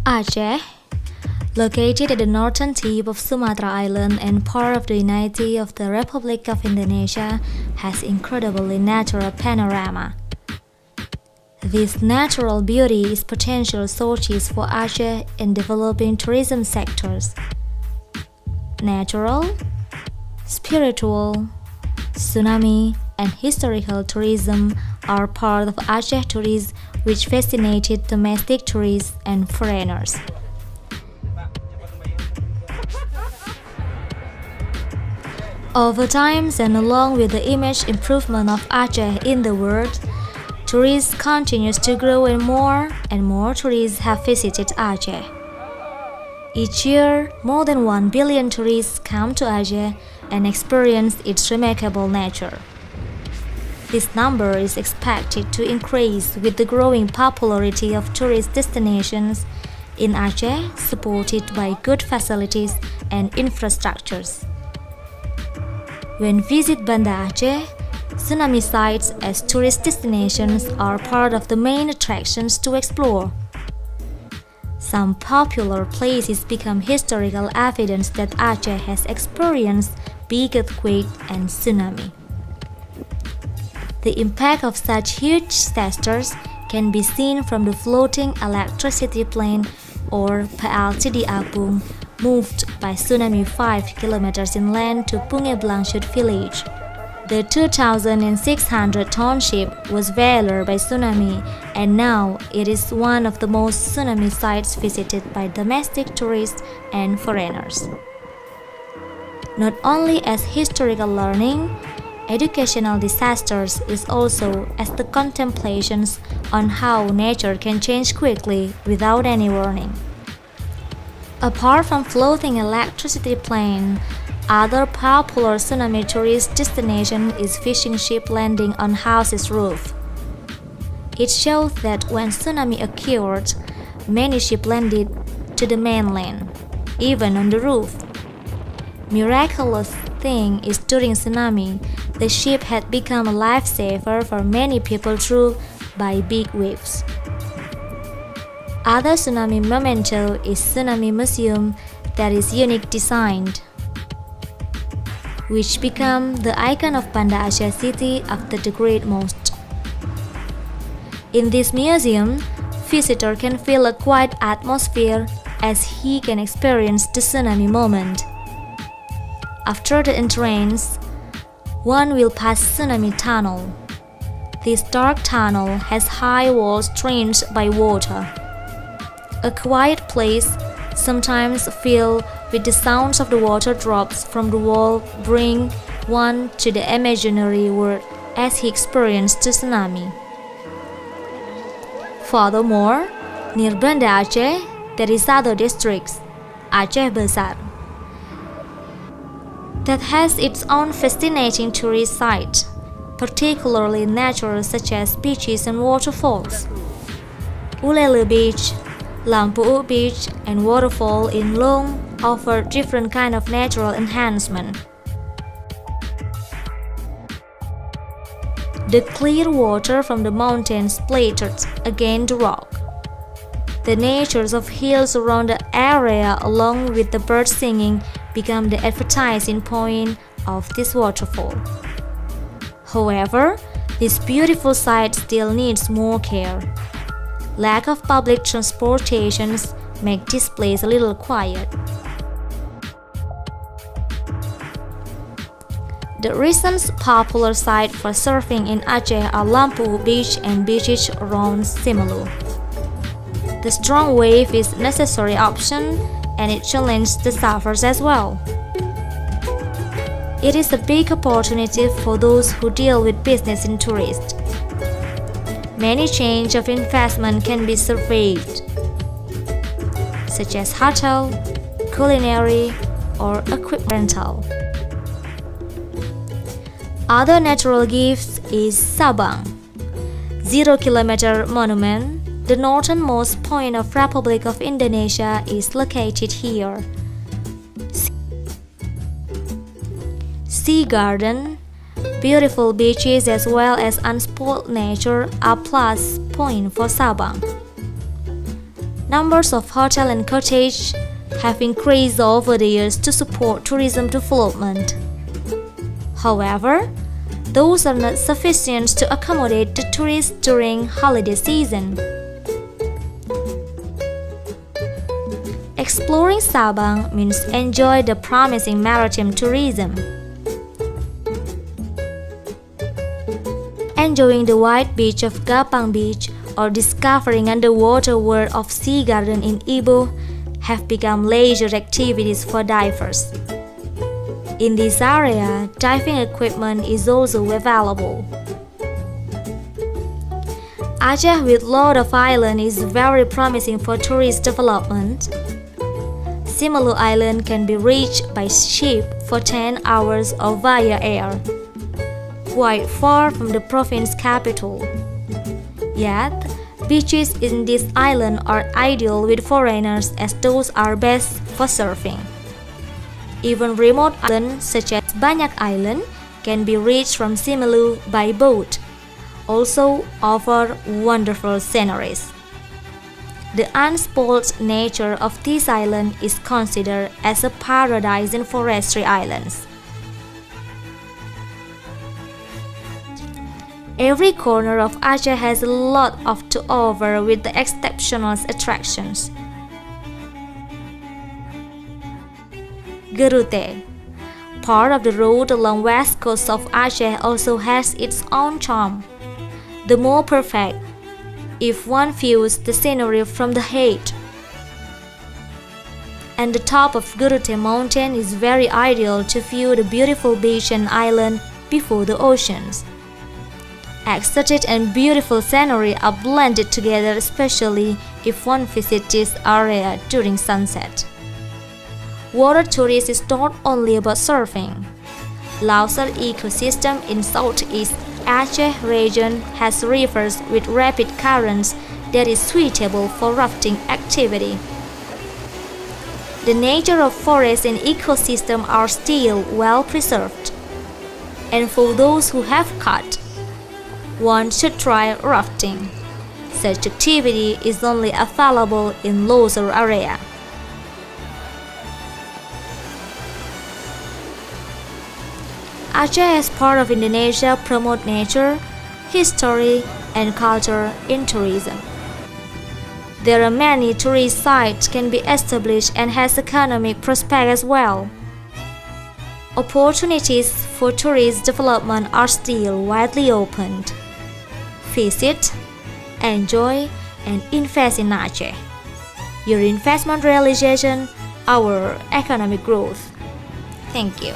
Aceh, located at the northern tip of Sumatra Island and part of the unity of the Republic of Indonesia, has incredibly natural panorama. This natural beauty is potential sources for Aceh in developing tourism sectors. Natural, spiritual, tsunami, and historical tourism are part of Aceh tourism, which fascinated domestic tourists and foreigners. Over time and along with the image improvement of Aceh in the world, tourism continues to grow and more tourists have visited Aceh. Each year, more than 1 billion tourists come to Aceh and experience its remarkable nature. This number is expected to increase with the growing popularity of tourist destinations in Aceh, supported by good facilities and infrastructures. When visit Banda Aceh, tsunami sites as tourist destinations are part of the main attractions to explore. Some popular places become historical evidence that Aceh has experienced big earthquake and tsunami. The impact of such huge disasters can be seen from the floating electricity plant or PLTD Apung moved by tsunami 5 kilometers inland to Punge Blangshut village. The 2,600 township was valued by tsunami, and now it is one of the most tsunami sites visited by domestic tourists and foreigners. Not only as historical learning, educational disasters is also as the contemplations on how nature can change quickly without any warning. Apart from floating electricity plant, other popular tsunami tourist destination is fishing ship landing on houses' roof. It shows that when tsunami occurred, many ships landed to the mainland, even on the roof. Miraculous thing is during tsunami, the ship had become a lifesaver for many people through by big waves. Other tsunami memento is Tsunami Museum that is unique designed, which become the icon of Banda Aceh city after the Great Mosque. In this museum, visitor can feel a quiet atmosphere as he can experience the tsunami moment. After the entrance, one will pass tsunami tunnel. This dark tunnel has high walls drained by water. A quiet place, sometimes filled with the sounds of the water drops from the wall, bring one to the imaginary world as he experienced the tsunami. Furthermore, near Banda Aceh, there is other districts, Aceh Besar, that has its own fascinating tourist site, particularly natural such as beaches and waterfalls. Ulele Beach, Lampu Beach, and waterfall in Long offer different kind of natural enhancement. The clear water from the mountains splattered against the rock. The natures of hills around the area along with the birds singing become the advertising point of this waterfall. However, this beautiful site still needs more care. Lack of public transportations make this place a little quiet. The recent popular site for surfing in Aceh are Lampu Beach and beaches around Simelu. The strong wave is a necessary option and it challenges the surfers as well. It is a big opportunity for those who deal with business in tourism. Many change of investment can be surveyed, such as hotel, culinary, or equipment rental. Other natural gifts is Sabang, 0-kilometer monument. The northernmost point of Republic of Indonesia is located here. Sea garden, beautiful beaches as well as unspoiled nature are plus point for Sabang. Numbers of hotels and cottages have increased over the years to support tourism development. However, those are not sufficient to accommodate the tourists during holiday season. Exploring Sabang means enjoy the promising maritime tourism. Enjoying the white beach of Gapang Beach or discovering underwater world of Sea Garden in Ibu have become leisure activities for divers. In this area, diving equipment is also available. Aceh with lot of island is very promising for tourist development. Simalu Island can be reached by ship for 10 hours or via air, quite far from the province capital. Yet, beaches in this island are ideal with foreigners as those are best for surfing. Even remote islands such as Banyak Island can be reached from Simalu by boat, also offer wonderful sceneries. The unspoiled nature of this island is considered as a paradise in forestry islands. Every corner of Aceh has a lot of to offer with the exceptional attractions. Garute, part of the road along west coast of Aceh, also has its own charm. The more perfect if one views the scenery from the height. And the top of Garute mountain is very ideal to view the beautiful beach and island before the oceans. Aesthetic and beautiful scenery are blended together, especially if one visits this area during sunset. Water tourism is not only about surfing. Lausar ecosystem in Southeast Aceh region has rivers with rapid currents that is suitable for rafting activity. The nature of forest and ecosystem are still well preserved. And for those who have cut, one should try rafting. Such activity is only available in Lausar area. Aceh as part of Indonesia promote nature, history, and culture in tourism. There are many tourist sites can be established and has economic prospect as well. Opportunities for tourist development are still widely opened. Visit, enjoy, and invest in Aceh. Your investment realization, our economic growth. Thank you.